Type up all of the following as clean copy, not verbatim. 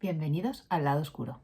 Bienvenidos al lado oscuro.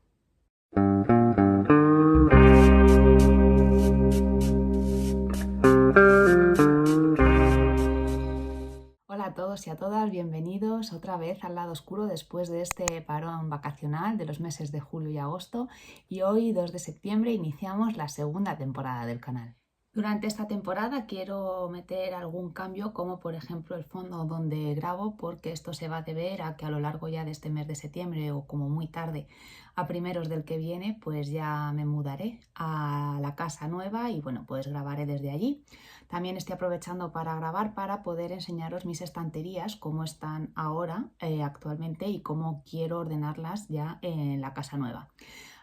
Hola a todos y a todas, bienvenidos otra vez al lado oscuro después de este parón vacacional de los meses de julio y agosto, y hoy 2 de septiembre iniciamos la segunda temporada del canal. Durante esta temporada quiero meter algún cambio, como por ejemplo el fondo donde grabo, porque esto se va a deber a que a lo largo ya de este mes de septiembre o como muy tarde a primeros del que viene, pues ya me mudaré a la casa nueva y bueno, pues grabaré desde allí. También estoy aprovechando para grabar para poder enseñaros mis estanterías, cómo están ahora actualmente y cómo quiero ordenarlas ya en la casa nueva.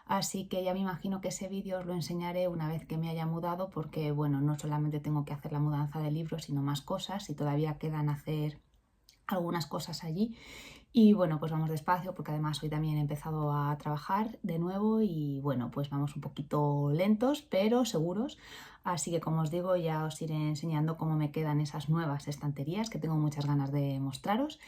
Así que ya me imagino que ese vídeo os lo enseñaré una vez que me haya mudado, porque bueno, no solamente tengo que hacer la mudanza de libros, sino más cosas, y todavía quedan hacer algunas cosas allí. Y bueno, pues vamos despacio, porque además hoy también he empezado a trabajar de nuevo y bueno, pues vamos un poquito lentos, pero seguros. Así que como os digo, ya os iré enseñando cómo me quedan esas nuevas estanterías que tengo muchas ganas de mostraros.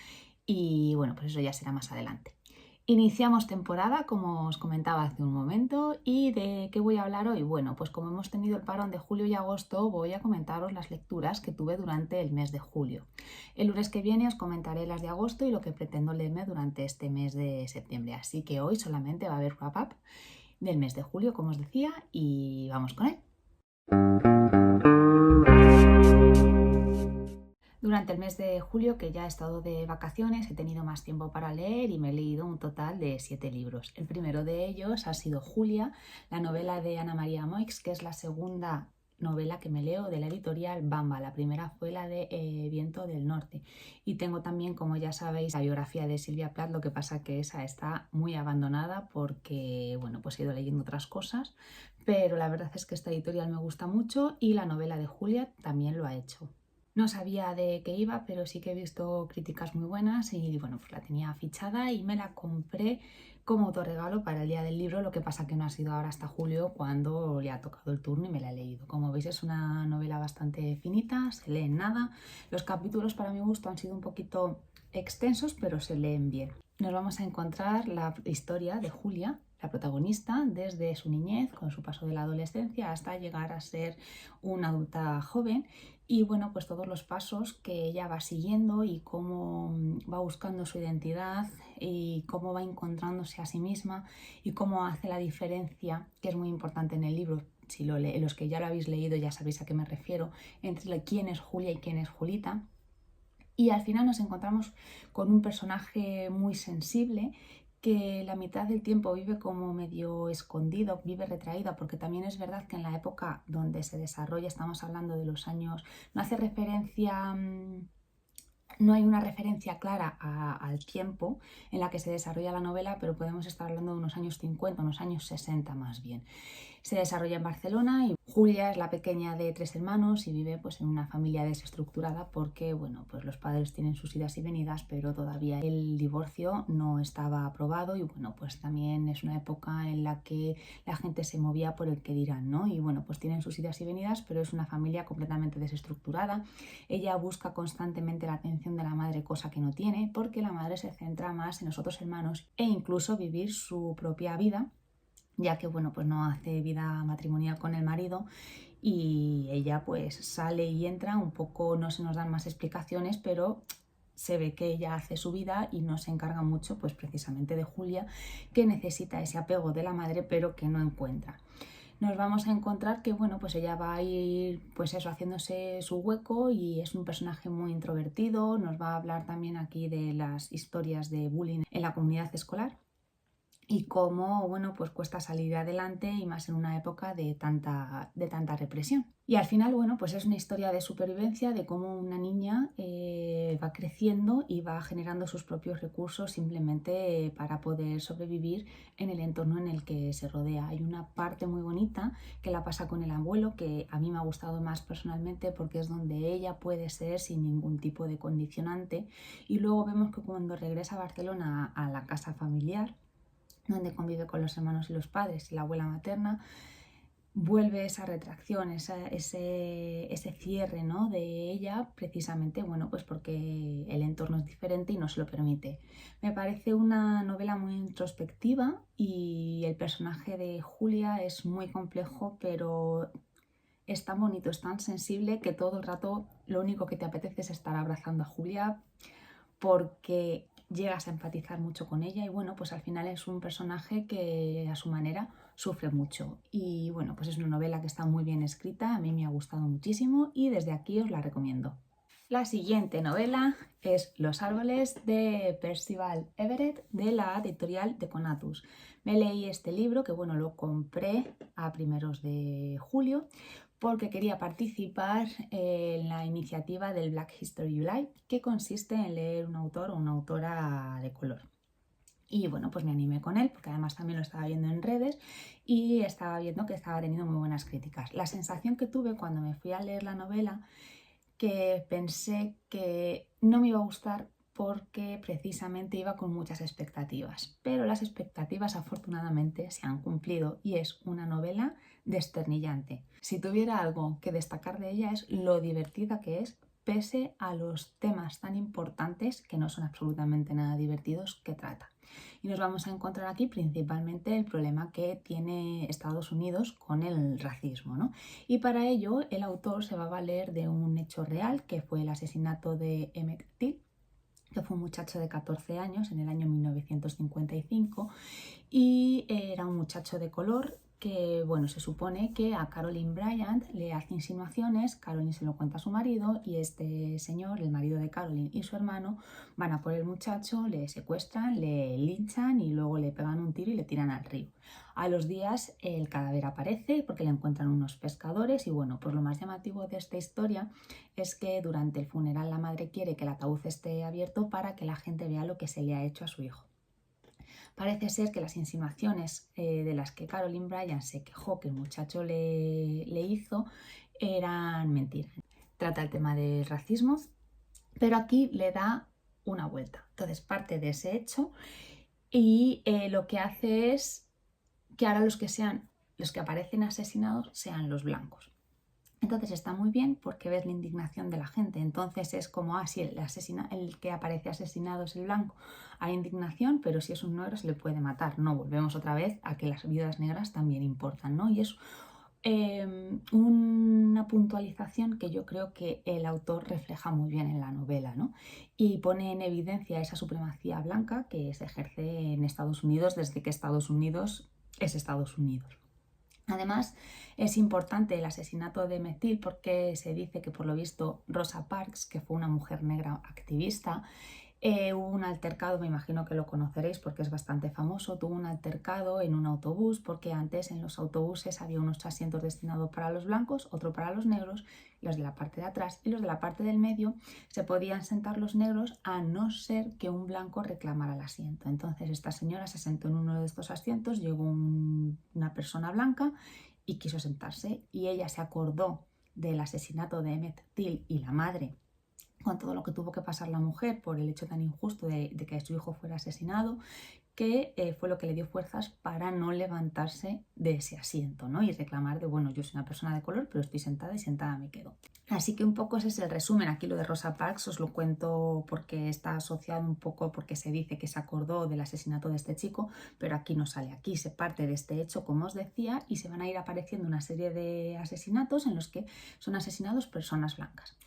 Y bueno, pues eso ya será más adelante. Iniciamos temporada, como os comentaba hace un momento. ¿Y de qué voy a hablar hoy? Bueno, pues como hemos tenido el parón de julio y agosto, voy a comentaros las lecturas que tuve durante el mes de julio. El lunes que viene os comentaré las de agosto y lo que pretendo leerme durante este mes de septiembre. Así que hoy solamente va a haber wrap-up del mes de julio, como os decía, y vamos con él. Durante el mes de julio, que ya he estado de vacaciones, he tenido más tiempo para leer y me he leído un total de 7 libros. El primero de ellos ha sido Julia, la novela de Ana María Moix, que es la segunda novela que me leo de la editorial Bamba. La primera fue la de Viento del Norte. Y tengo también, como ya sabéis, la biografía de Silvia Plath, lo que pasa que esa está muy abandonada porque, bueno, pues he ido leyendo otras cosas, pero la verdad es que esta editorial me gusta mucho y la novela de Julia también lo ha hecho. No sabía de qué iba, pero sí que he visto críticas muy buenas y bueno, pues la tenía fichada y me la compré como autorregalo para el día del libro. Lo que pasa que no ha sido ahora hasta julio cuando le ha tocado el turno y me la he leído. Como veis, es una novela bastante finita, se lee en nada. Los capítulos para mi gusto han sido un poquito extensos, pero se leen bien. Nos vamos a encontrar la historia de Julia, la protagonista, desde su niñez, con su paso de la adolescencia, hasta llegar a ser una adulta joven. Y bueno, pues todos los pasos que ella va siguiendo y cómo va buscando su identidad y cómo va encontrándose a sí misma y cómo hace la diferencia, que es muy importante en el libro. Si los que ya lo habéis leído ya sabéis a qué me refiero, entre quién es Julia y quién es Julita. Y al final nos encontramos con un personaje muy sensible que la mitad del tiempo vive como medio escondido, vive retraída, porque también es verdad que en la época donde se desarrolla, estamos hablando de los años, no hace referencia, no hay una referencia clara al tiempo en la que se desarrolla la novela, pero podemos estar hablando de unos años 50, unos años 60 más bien. Se desarrolla en Barcelona y Julia es la pequeña de 3 hermanos y vive pues en una familia desestructurada porque bueno, pues los padres tienen sus idas y venidas, pero todavía el divorcio no estaba aprobado y bueno, pues también es una época en la que la gente se movía por el que dirán, ¿no? Y bueno, pues tienen sus idas y venidas, pero es una familia completamente desestructurada. Ella busca constantemente la atención de la madre, cosa que no tiene, porque la madre se centra más en los otros hermanos e incluso vivir su propia vida, ya que bueno, pues no hace vida matrimonial con el marido y ella pues sale y entra un poco, no se nos dan más explicaciones, pero se ve que ella hace su vida y no se encarga mucho pues precisamente de Julia, que necesita ese apego de la madre pero que no encuentra. Nos vamos a encontrar que bueno, pues ella va a ir pues eso, haciéndose su hueco y es un personaje muy introvertido. Nos va a hablar también aquí de las historias de bullying en la comunidad escolar y cómo, bueno, pues cuesta salir adelante y más en una época de tanta represión. Y al final, bueno, pues es una historia de supervivencia, de cómo una niña va creciendo y va generando sus propios recursos simplemente para poder sobrevivir en el entorno en el que se rodea. Hay una parte muy bonita que la pasa con el abuelo, que a mí me ha gustado más personalmente porque es donde ella puede ser sin ningún tipo de condicionante. Y luego vemos que cuando regresa a Barcelona a la casa familiar, donde convive con los hermanos y los padres y la abuela materna, vuelve esa retracción, ese cierre, ¿no?, de ella, precisamente, bueno, pues porque el entorno es diferente y no se lo permite. Me parece una novela muy introspectiva y el personaje de Julia es muy complejo, pero es tan bonito, es tan sensible que todo el rato lo único que te apetece es estar abrazando a Julia porque llegas a empatizar mucho con ella y bueno, pues al final es un personaje que a su manera sufre mucho y bueno, pues es una novela que está muy bien escrita, a mí me ha gustado muchísimo y desde aquí os la recomiendo. La siguiente novela es Los árboles de Percival Everett de la editorial de Conatus. Me leí este libro que bueno, lo compré a primeros de julio porque quería participar en la iniciativa del Black History July, que consiste en leer un autor o una autora de color. Y bueno, pues me animé con él, porque además también lo estaba viendo en redes y estaba viendo que estaba teniendo muy buenas críticas. La sensación que tuve cuando me fui a leer la novela, que pensé que no me iba a gustar porque precisamente iba con muchas expectativas, pero las expectativas afortunadamente se han cumplido y es una novela desternillante. Si tuviera algo que destacar de ella es lo divertida que es, pese a los temas tan importantes que no son absolutamente nada divertidos que trata. Y nos vamos a encontrar aquí principalmente el problema que tiene Estados Unidos con el racismo, ¿no? Y para ello el autor se va a valer de un hecho real que fue el asesinato de Emmett Till, que fue un muchacho de 14 años en el año 1955 y era un muchacho de color que, bueno, se supone que a Caroline Bryant le hace insinuaciones, Caroline se lo cuenta a su marido y este señor, el marido de Caroline y su hermano, van a por el muchacho, le secuestran, le linchan y luego le pegan un tiro y le tiran al río. A los días el cadáver aparece porque le encuentran unos pescadores y bueno, pues lo más llamativo de esta historia es que durante el funeral la madre quiere que el ataúd esté abierto para que la gente vea lo que se le ha hecho a su hijo. Parece ser que las insinuaciones de las que Caroline Bryant se quejó que el muchacho le hizo eran mentiras. Trata el tema del racismo, pero aquí le da una vuelta. Entonces parte de ese hecho y lo que hace es que ahora los que aparecen asesinados sean los blancos. Entonces está muy bien porque ves la indignación de la gente. Entonces es como, si el que aparece asesinado es el blanco, hay indignación, pero si es un negro se le puede matar. No, volvemos otra vez a que las viudas negras también importan, ¿no? Y es una puntualización que yo creo que el autor refleja muy bien en la novela, ¿no? Y pone en evidencia esa supremacía blanca que se ejerce en Estados Unidos desde que Estados Unidos es Estados Unidos. Además, es importante el asesinato de Emmett Till porque se dice que por lo visto Rosa Parks, que fue una mujer negra activista, hubo un altercado, me imagino que lo conoceréis porque es bastante famoso, tuvo un altercado en un autobús porque antes en los autobuses había unos asientos destinados para los blancos, otro para los negros, los de la parte de atrás y los de la parte del medio se podían sentar los negros a no ser que un blanco reclamara el asiento. Entonces esta señora se sentó en uno de estos asientos, llegó una persona blanca y quiso sentarse y ella se acordó del asesinato de Emmett Till y la madre con todo lo que tuvo que pasar la mujer por el hecho tan injusto de que su hijo fuera asesinado, que fue lo que le dio fuerzas para no levantarse de ese asiento, ¿no? Y reclamar de, bueno, yo soy una persona de color, pero estoy sentada y sentada me quedo. Así que un poco ese es el resumen. Aquí lo de Rosa Parks os lo cuento porque está asociado un poco porque se dice que se acordó del asesinato de este chico, pero aquí no sale. Aquí se parte de este hecho, como os decía, y se van a ir apareciendo una serie de asesinatos en los que son asesinados personas blancas.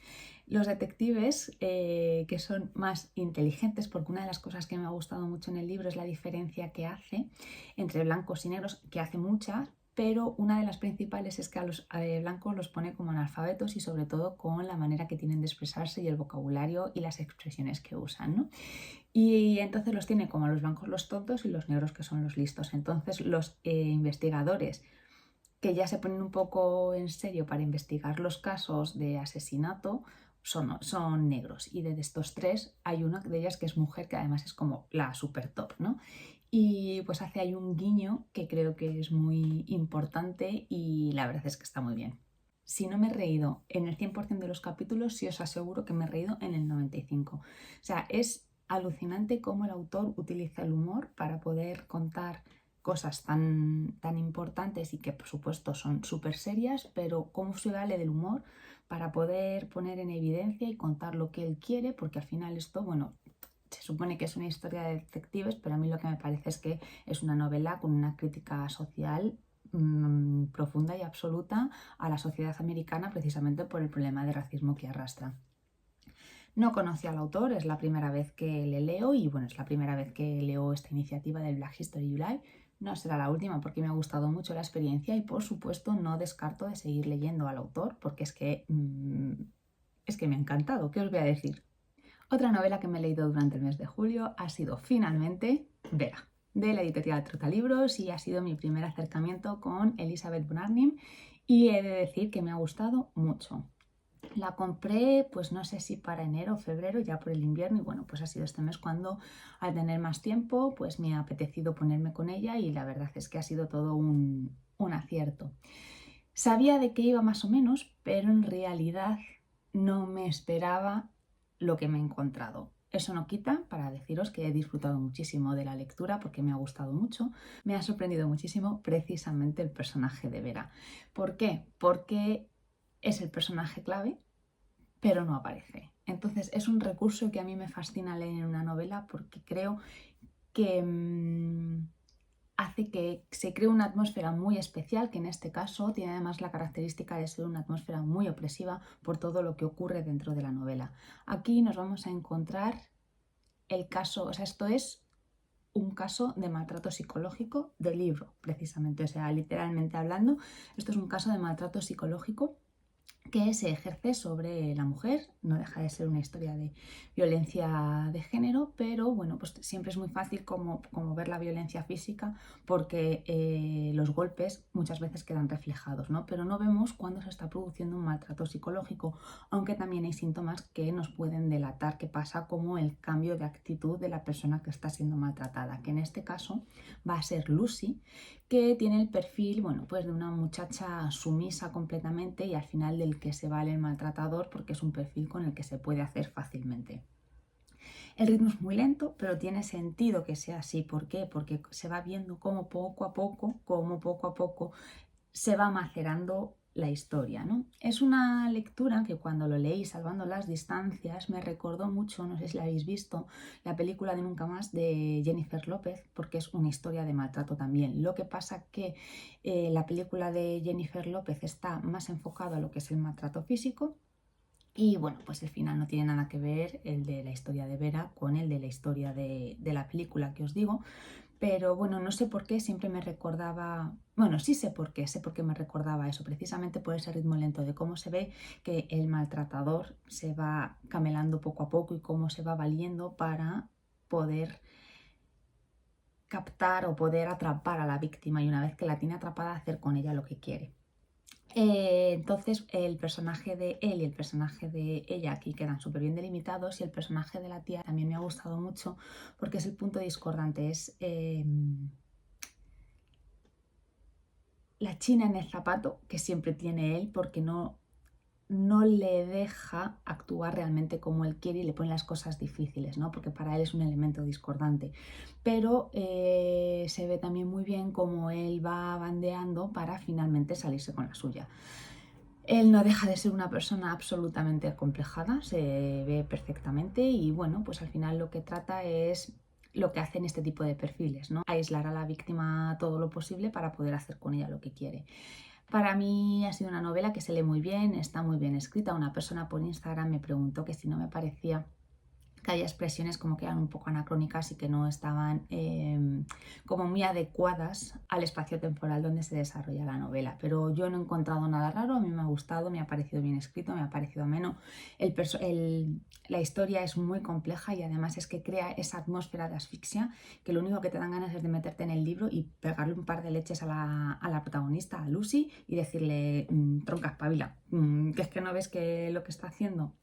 Los detectives que son más inteligentes, porque una de las cosas que me ha gustado mucho en el libro es la diferencia que hace entre blancos y negros, que hace muchas, pero una de las principales es que a los blancos los pone como analfabetos y sobre todo con la manera que tienen de expresarse y el vocabulario y las expresiones que usan, ¿no? Y entonces los tiene como a los blancos los tontos y los negros que son los listos. Entonces los investigadores que ya se ponen un poco en serio para investigar los casos de asesinato son negros y de estos tres hay una de ellas que es mujer, que además es como la super top, ¿no? Y pues hace ahí un guiño que creo que es muy importante y la verdad es que está muy bien. Si no me he reído en el 100% de los capítulos, sí os aseguro que me he reído en el 95%. O sea, es alucinante cómo el autor utiliza el humor para poder contar cosas tan importantes y que por supuesto son súper serias, pero cómo se vale del humor para poder poner en evidencia y contar lo que él quiere, porque al final esto, bueno, se supone que es una historia de detectives, pero a mí lo que me parece es que es una novela con una crítica social profunda y absoluta a la sociedad americana, precisamente por el problema de racismo que arrastra. No conocía al autor, es la primera vez que le leo y bueno, es la primera vez que leo esta iniciativa del Black History July. No será la última porque me ha gustado mucho la experiencia y por supuesto no descarto de seguir leyendo al autor porque es que me ha encantado. ¿Qué os voy a decir? Otra novela que me he leído durante el mes de julio ha sido finalmente Vera, de la editorial Trotalibros, y ha sido mi primer acercamiento con Elizabeth von Arnim y he de decir que me ha gustado mucho. La compré, pues no sé si para enero o febrero, ya por el invierno, y bueno, pues ha sido este mes cuando, al tener más tiempo, pues me ha apetecido ponerme con ella y la verdad es que ha sido todo un acierto. Sabía de qué iba más o menos, pero en realidad no me esperaba lo que me he encontrado. Eso no quita para deciros que he disfrutado muchísimo de la lectura porque me ha gustado mucho. Me ha sorprendido muchísimo precisamente el personaje de Vera. ¿Por qué? Porque es el personaje clave, pero no aparece. Entonces es un recurso que a mí me fascina leer en una novela porque creo que hace que se cree una atmósfera muy especial, que en este caso tiene además la característica de ser una atmósfera muy opresiva por todo lo que ocurre dentro de la novela. Aquí nos vamos a encontrar el caso, o sea, esto es un caso de maltrato psicológico del libro, precisamente, o sea, literalmente hablando, esto es un caso de maltrato psicológico que se ejerce sobre la mujer. No deja de ser una historia de violencia de género, pero bueno, pues siempre es muy fácil como ver la violencia física porque los golpes muchas veces quedan reflejados, ¿no? Pero no vemos cuando se está produciendo un maltrato psicológico, aunque también hay síntomas que nos pueden delatar qué pasa, como el cambio de actitud de la persona que está siendo maltratada, que en este caso va a ser Lucy, que tiene el perfil, bueno, pues de una muchacha sumisa completamente y al final del que se vale el maltratador porque es un perfil con el que se puede hacer fácilmente. El ritmo es muy lento, pero tiene sentido que sea así. ¿Por qué? Porque se va viendo cómo poco a poco se va macerando la historia, ¿no? Es una lectura que cuando lo leí, salvando las distancias, me recordó mucho, no sé si la habéis visto, la película de Nunca Más de Jennifer López, porque es una historia de maltrato también. Lo que pasa que la película de Jennifer López está más enfocada a lo que es el maltrato físico. Y bueno, pues el final no tiene nada que ver, el de la historia de Vera, con el de la historia de la película que os digo. Pero bueno, no sé por qué siempre me recordaba, bueno, sí sé por qué me recordaba eso, precisamente por ese ritmo lento de cómo se ve que el maltratador se va camelando poco a poco y cómo se va valiendo para poder captar o poder atrapar a la víctima y una vez que la tiene atrapada hacer con ella lo que quiere. Entonces el personaje de él y el personaje de ella aquí quedan súper bien delimitados y el personaje de la tía también me ha gustado mucho porque es el punto discordante, es la china en el zapato que siempre tiene él porque no le deja actuar realmente como él quiere y le pone las cosas difíciles, ¿no? Porque para él es un elemento discordante. Pero se ve también muy bien cómo él va bandeando para finalmente salirse con la suya. Él no deja de ser una persona absolutamente acomplejada, se ve perfectamente y bueno, pues al final lo que trata es lo que hacen este tipo de perfiles, ¿no? Aislar a la víctima todo lo posible para poder hacer con ella lo que quiere. Para mí ha sido una novela que se lee muy bien, está muy bien escrita. Una persona por Instagram me preguntó que si no me parecía que había expresiones como que eran un poco anacrónicas y que no estaban como muy adecuadas al espacio temporal donde se desarrolla la novela. Pero yo no he encontrado nada raro, a mí me ha gustado, me ha parecido bien escrito, me ha parecido ameno. La historia es muy compleja y además es que crea esa atmósfera de asfixia que lo único que te dan ganas es de meterte en el libro y pegarle un par de leches a la protagonista, a Lucy, y decirle, tronca, espabila, que es que no ves que lo que está haciendo.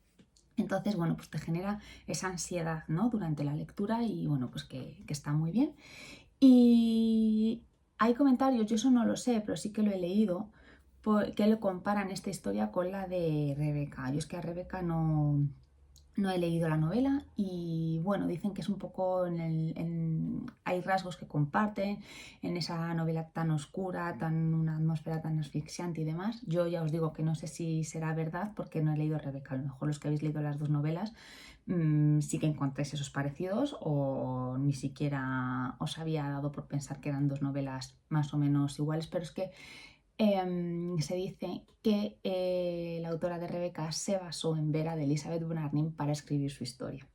Entonces, bueno, pues te genera esa ansiedad, ¿no? Durante la lectura y bueno, pues que está muy bien. Y hay comentarios, yo eso no lo sé, pero sí que lo he leído, que lo comparan esta historia con la de Rebeca. Yo es que a Rebeca no No he leído la novela y bueno, dicen que es un poco hay rasgos que comparten en esa novela tan oscura, una atmósfera tan asfixiante y demás. Yo ya os digo que no sé si será verdad porque no he leído Rebeca. A lo mejor los que habéis leído las dos novelas sí que encontráis esos parecidos o ni siquiera os había dado por pensar que eran dos novelas más o menos iguales, pero es que se dice que la autora de Rebeca se basó en Vera de Elizabeth von Arnim para escribir su historia.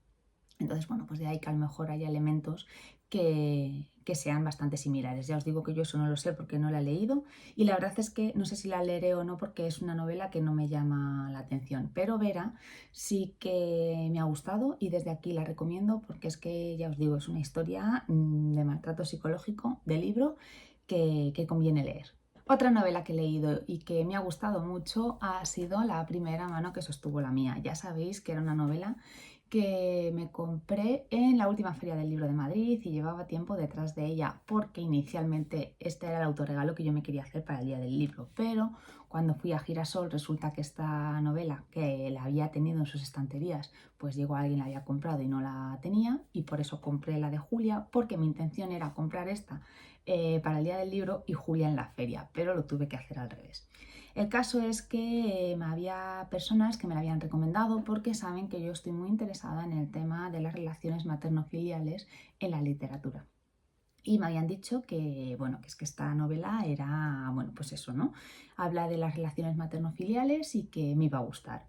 Entonces, bueno, pues de ahí que a lo mejor haya elementos que sean bastante similares. Ya os digo que yo eso no lo sé porque no la he leído y la verdad es que no sé si la leeré o no porque es una novela que no me llama la atención. Pero Vera sí que me ha gustado y desde aquí la recomiendo porque es que, ya os digo, es una historia de maltrato psicológico, de libro que conviene leer. Otra novela que he leído y que me ha gustado mucho ha sido La primera mano que sostuvo la mía. Ya sabéis que era una novela que me compré en la última Feria del Libro de Madrid y llevaba tiempo detrás de ella porque inicialmente este era el autorregalo que yo me quería hacer para el Día del Libro, pero cuando fui a Girasol resulta que esta novela que la había tenido en sus estanterías pues llegó alguien, la había comprado y no la tenía y por eso compré la de Julia porque mi intención era comprar esta para el Día del Libro y Julia en la feria, pero lo tuve que hacer al revés. El caso es que había personas que me la habían recomendado porque saben que yo estoy muy interesada en el tema de las relaciones materno-filiales en la literatura. Y me habían dicho que, bueno, que es que esta novela era, bueno, pues eso, ¿no? Habla de las relaciones materno-filiales y que me iba a gustar.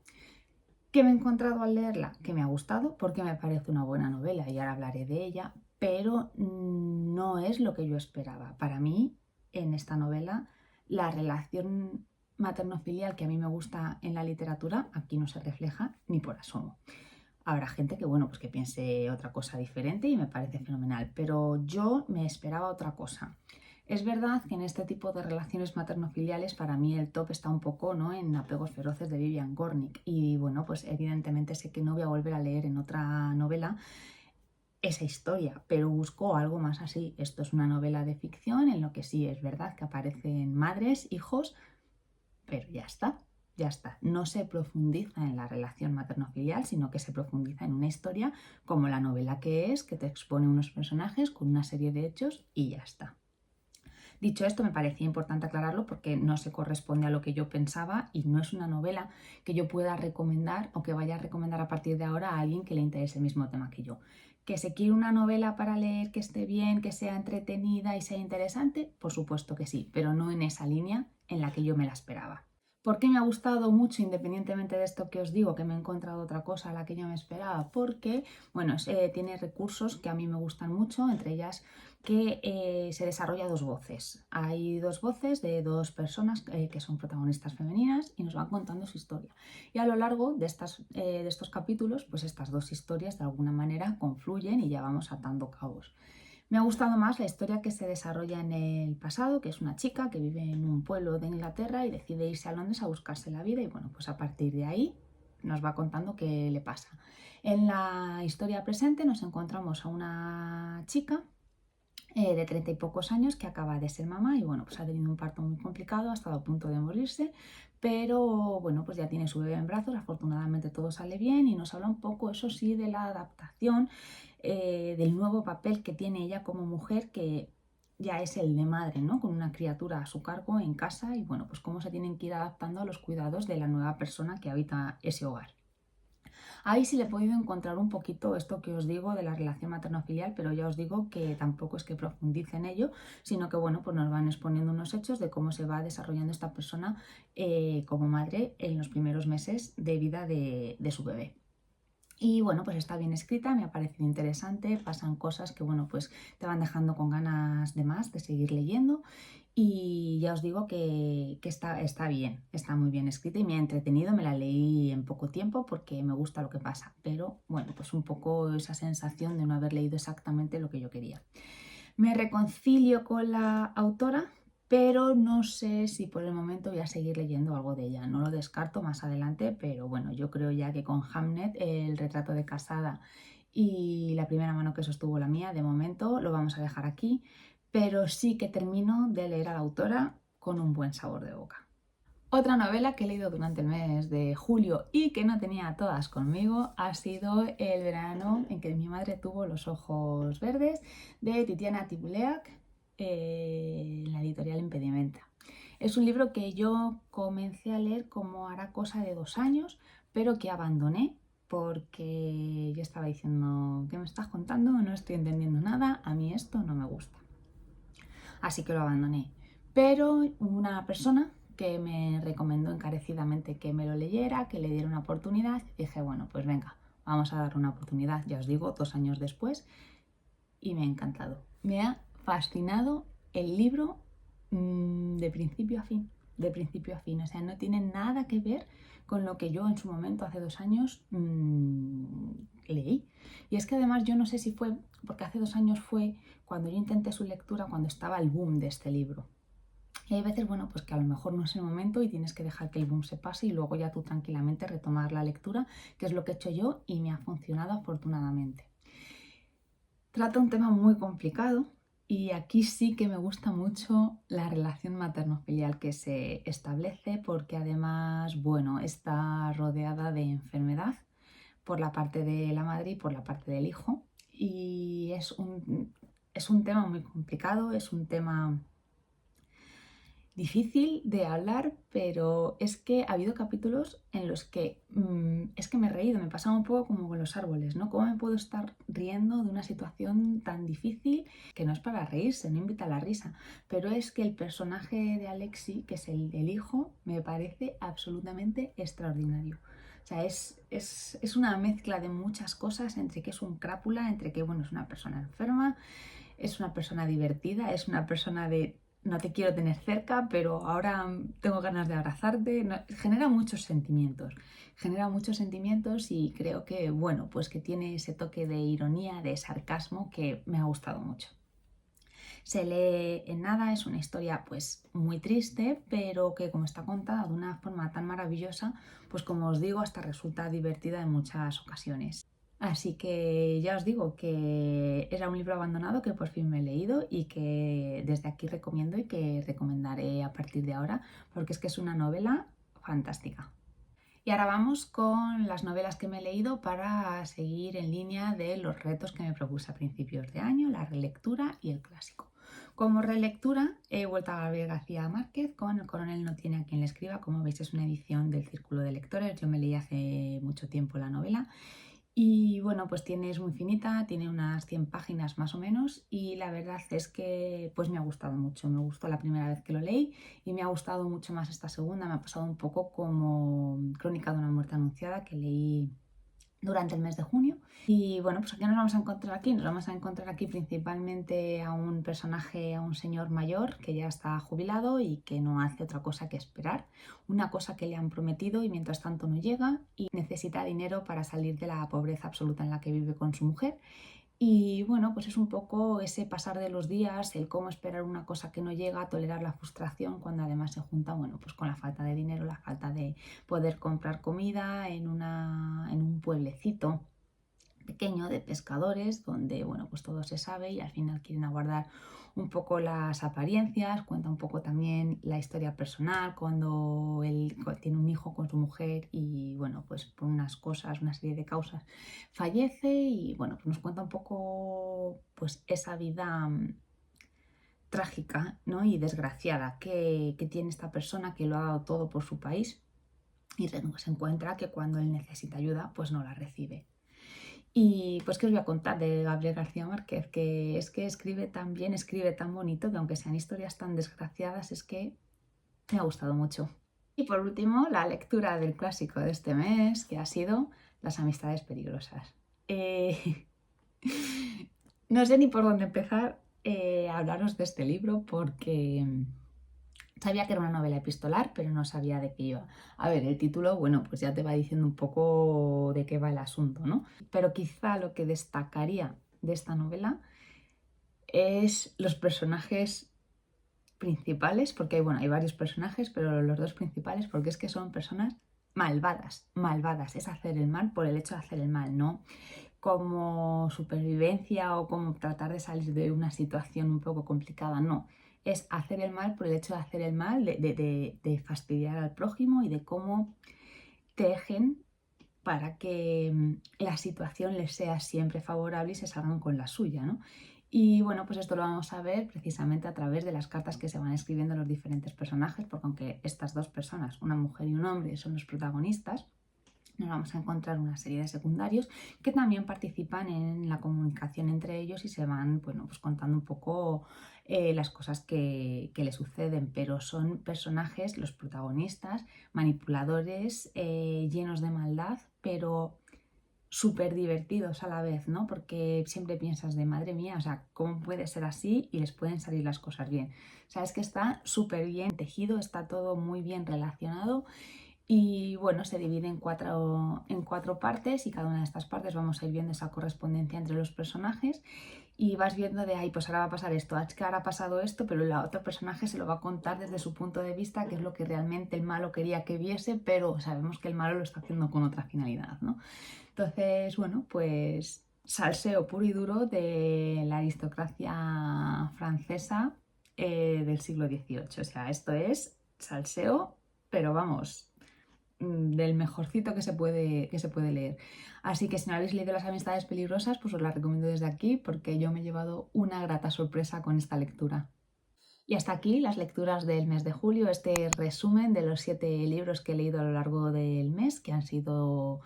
¿Qué me he encontrado al leerla? Que me ha gustado porque me parece una buena novela y ahora hablaré de ella, pero no es lo que yo esperaba. Para mí, en esta novela, la relación materno-filial que a mí me gusta en la literatura aquí no se refleja ni por asomo. Habrá gente que, bueno, pues que piense otra cosa diferente y me parece fenomenal, pero yo me esperaba otra cosa. Es verdad que en este tipo de relaciones materno-filiales para mí el top está un poco, ¿no?, en Apegos feroces de Vivian Gornick y bueno, pues evidentemente sé que no voy a volver a leer en otra novela esa historia, pero busco algo más así. Esto es una novela de ficción en lo que sí es verdad que aparecen madres, hijos, pero ya está, ya está. No se profundiza en la relación materno-filial, sino que se profundiza en una historia como la novela que es, que te expone unos personajes con una serie de hechos y ya está. Dicho esto, me parecía importante aclararlo porque no se corresponde a lo que yo pensaba y no es una novela que yo pueda recomendar o que vaya a recomendar a partir de ahora a alguien que le interese el mismo tema que yo. ¿Que se quiere una novela para leer, que esté bien, que sea entretenida y sea interesante? Por supuesto que sí, pero no en esa línea en la que yo me la esperaba. ¿Por qué me ha gustado mucho, independientemente de esto que os digo, que me he encontrado otra cosa a la que yo me esperaba? Porque, bueno, tiene recursos que a mí me gustan mucho, entre ellas que se desarrolla dos voces. Hay dos voces de dos personas que son protagonistas femeninas y nos van contando su historia. Y a lo largo de estos capítulos, pues estas dos historias de alguna manera confluyen y ya vamos atando cabos. Me ha gustado más la historia que se desarrolla en el pasado, que es una chica que vive en un pueblo de Inglaterra y decide irse a Londres a buscarse la vida y bueno, pues a partir de ahí nos va contando qué le pasa. En la historia presente nos encontramos a una chica de 30 y pocos años que acaba de ser mamá y bueno, pues ha tenido un parto muy complicado, ha estado a punto de morirse, pero bueno, pues ya tiene su bebé en brazos, afortunadamente todo sale bien y nos habla un poco, eso sí, de la adaptación, del nuevo papel que tiene ella como mujer que ya es el de madre, ¿no? Con una criatura a su cargo en casa y bueno, pues cómo se tienen que ir adaptando a los cuidados de la nueva persona que habita ese hogar. Ahí sí le he podido encontrar un poquito esto que os digo de la relación materno-filial, pero ya os digo que tampoco es que profundice en ello, sino que bueno, pues nos van exponiendo unos hechos de cómo se va desarrollando esta persona como madre en los primeros meses de vida de su bebé. Y bueno, pues está bien escrita, me ha parecido interesante, pasan cosas que bueno, pues te van dejando con ganas de más, de seguir leyendo y ya os digo que está bien, está muy bien escrita y me ha entretenido, me la leí en poco tiempo porque me gusta lo que pasa, pero bueno, pues un poco esa sensación de no haber leído exactamente lo que yo quería. Me reconcilio con la autora, pero no sé si por el momento voy a seguir leyendo algo de ella. No lo descarto más adelante, pero bueno, yo creo ya que con Hamnet, el retrato de casada y la primera mano que sostuvo la mía, de momento lo vamos a dejar aquí, pero sí que termino de leer a la autora con un buen sabor de boca. Otra novela que he leído durante el mes de julio y que no tenía todas conmigo ha sido El verano en que mi madre tuvo los ojos verdes, de Titiana Tibuleac, en la editorial Impedimenta. Es un libro que yo comencé a leer como hará cosa de 2 años, pero que abandoné porque yo estaba diciendo: ¿qué me estás contando? No estoy entendiendo nada, a mí esto no me gusta. Así que lo abandoné. Pero una persona que me recomendó encarecidamente que me lo leyera, que le diera una oportunidad, y dije, bueno, pues venga, vamos a darle una oportunidad, ya os digo, 2 años después, y me ha encantado. Me ha fascinado el libro, de principio a fin, de principio a fin. O sea, no tiene nada que ver con lo que yo en su momento, hace 2 años, leí. Y es que además yo no sé si fue, porque hace 2 años fue cuando yo intenté su lectura, cuando estaba el boom de este libro. Y hay veces, bueno, pues que a lo mejor no es el momento y tienes que dejar que el boom se pase y luego ya tú tranquilamente retomar la lectura, que es lo que he hecho yo y me ha funcionado afortunadamente. Trata un tema muy complicado y aquí sí que me gusta mucho la relación materno-filial que se establece, porque además, bueno, está rodeada de enfermedad por la parte de la madre y por la parte del hijo. Y es un tema muy complicado, es un tema difícil de hablar, pero es que ha habido capítulos en los que es que me he reído, me pasaba un poco como con los árboles, ¿no? ¿Cómo me puedo estar riendo de una situación tan difícil que no es para reírse, no invita a la risa? Pero es que el personaje de Alexi, que es el hijo, me parece absolutamente extraordinario. O sea, es una mezcla de muchas cosas, entre que es un crápula, entre que, bueno, es una persona enferma, es una persona divertida, es una persona de no te quiero tener cerca, pero ahora tengo ganas de abrazarte. Genera muchos sentimientos y creo que, bueno, pues que tiene ese toque de ironía, de sarcasmo que me ha gustado mucho. Se lee en nada, es una historia pues muy triste, pero que como está contada de una forma tan maravillosa, pues como os digo, hasta resulta divertida en muchas ocasiones. Así que ya os digo que era un libro abandonado que por fin me he leído y que desde aquí recomiendo y que recomendaré a partir de ahora, porque es que es una novela fantástica. Y ahora vamos con las novelas que me he leído para seguir en línea de los retos que me propuse a principios de año, la relectura y el clásico. Como relectura he vuelto a Gabriel García Márquez con El coronel no tiene a quien le escriba. Como veis, es una edición del Círculo de Lectores, yo me leí hace mucho tiempo la novela. Y bueno, pues es muy finita, tiene unas 100 páginas más o menos y la verdad es que pues me ha gustado mucho. Me gustó la primera vez que lo leí y me ha gustado mucho más esta segunda. Me ha pasado un poco como Crónica de una muerte anunciada, que leí durante el mes de junio. Y bueno, pues ¿a qué nos vamos a encontrar aquí? Nos vamos a encontrar aquí principalmente a un personaje, a un señor mayor que ya está jubilado y que no hace otra cosa que esperar una cosa que le han prometido y mientras tanto no llega, y necesita dinero para salir de la pobreza absoluta en la que vive con su mujer. Y bueno, pues es un poco ese pasar de los días, el cómo esperar una cosa que no llega, tolerar la frustración cuando además se junta, bueno, pues con la falta de dinero, la falta de poder comprar comida en un pueblecito pequeño de pescadores donde, bueno, pues todo se sabe y al final quieren aguardar un poco las apariencias. Cuenta un poco también la historia personal cuando él tiene un hijo con su mujer y, bueno, pues por unas cosas, una serie de causas, fallece y, bueno, pues nos cuenta un poco pues esa vida trágica, ¿no? Y desgraciada que tiene esta persona que lo ha dado todo por su país y se encuentra que cuando él necesita ayuda pues no la recibe. Y pues, ¿qué os voy a contar de Gabriel García Márquez? Que es que escribe tan bien, escribe tan bonito, que aunque sean historias tan desgraciadas, es que me ha gustado mucho. Y por último, la lectura del clásico de este mes, que ha sido Las amistades peligrosas. No sé ni por dónde empezar a hablaros de este libro porque sabía que era una novela epistolar, pero no sabía de qué iba. A ver, el título, bueno, pues ya te va diciendo un poco de qué va el asunto, ¿no? Pero quizá lo que destacaría de esta novela es los personajes principales, porque bueno, hay varios personajes, pero los dos principales, porque es que son personas malvadas, malvadas. Es hacer el mal por el hecho de hacer el mal, ¿no? como supervivencia o como tratar de salir de una situación un poco complicada, no. Es hacer el mal por el hecho de hacer el mal, de fastidiar al prójimo y de cómo tejen para que la situación les sea siempre favorable y se salgan con la suya, ¿no? Y bueno, pues esto lo vamos a ver precisamente a través de las cartas que se van escribiendo los diferentes personajes, porque aunque estas dos personas, una mujer y un hombre, son los protagonistas, nos vamos a encontrar una serie de secundarios que también participan en la comunicación entre ellos y se van, bueno, pues contando un poco las cosas que le suceden, pero son personajes, los protagonistas, manipuladores, llenos de maldad, pero súper divertidos a la vez, ¿no? Porque siempre piensas de madre mía, o sea, ¿cómo puede ser así y les pueden salir las cosas bien? O sea, es que está súper bien tejido, está todo muy bien relacionado y bueno, se divide en cuatro partes y cada una de estas partes vamos a ir viendo esa correspondencia entre los personajes y vas viendo de, ay, pues ahora va a pasar esto, es que ahora ha pasado esto, pero el otro personaje se lo va a contar desde su punto de vista, que es lo que realmente el malo quería que viese, pero sabemos que el malo lo está haciendo con otra finalidad, ¿no? Entonces, bueno, pues salseo puro y duro de la aristocracia francesa del siglo XVIII. O sea, esto es salseo, pero vamos, del mejorcito que se puede leer. Así que si no habéis leído Las amistades peligrosas, pues os la recomiendo desde aquí porque yo me he llevado una grata sorpresa con esta lectura. Y hasta aquí las lecturas del mes de julio, este resumen de los 7 libros que he leído a lo largo del mes, que han estado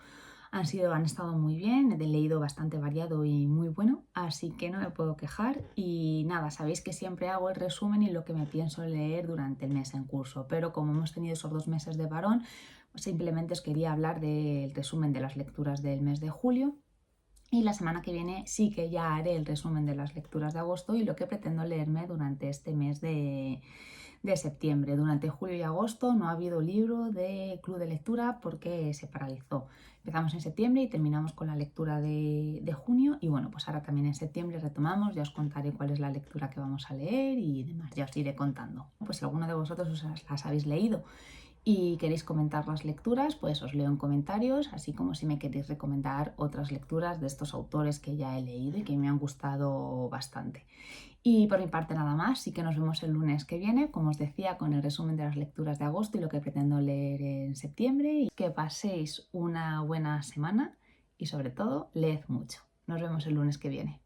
muy bien, he leído bastante variado y muy bueno, así que no me puedo quejar. Y nada, sabéis que siempre hago el resumen y lo que me pienso leer durante el mes en curso, pero como hemos tenido esos 2 meses de parón, pues simplemente os quería hablar del resumen de las lecturas del mes de julio. Y la semana que viene sí que ya haré el resumen de las lecturas de agosto y lo que pretendo leerme durante este mes de septiembre. Durante julio y agosto no ha habido libro de club de lectura porque se paralizó. Empezamos en septiembre y terminamos con la lectura de junio y bueno, pues ahora también en septiembre retomamos, ya os contaré cuál es la lectura que vamos a leer y demás, ya os iré contando. Pues si alguno de vosotros os las habéis leído y queréis comentar las lecturas, pues os leo en comentarios, así como si me queréis recomendar otras lecturas de estos autores que ya he leído y que me han gustado bastante. Y por mi parte nada más, sí que nos vemos el lunes que viene, como os decía, con el resumen de las lecturas de agosto y lo que pretendo leer en septiembre. Y que paséis una buena semana y sobre todo, leed mucho. Nos vemos el lunes que viene.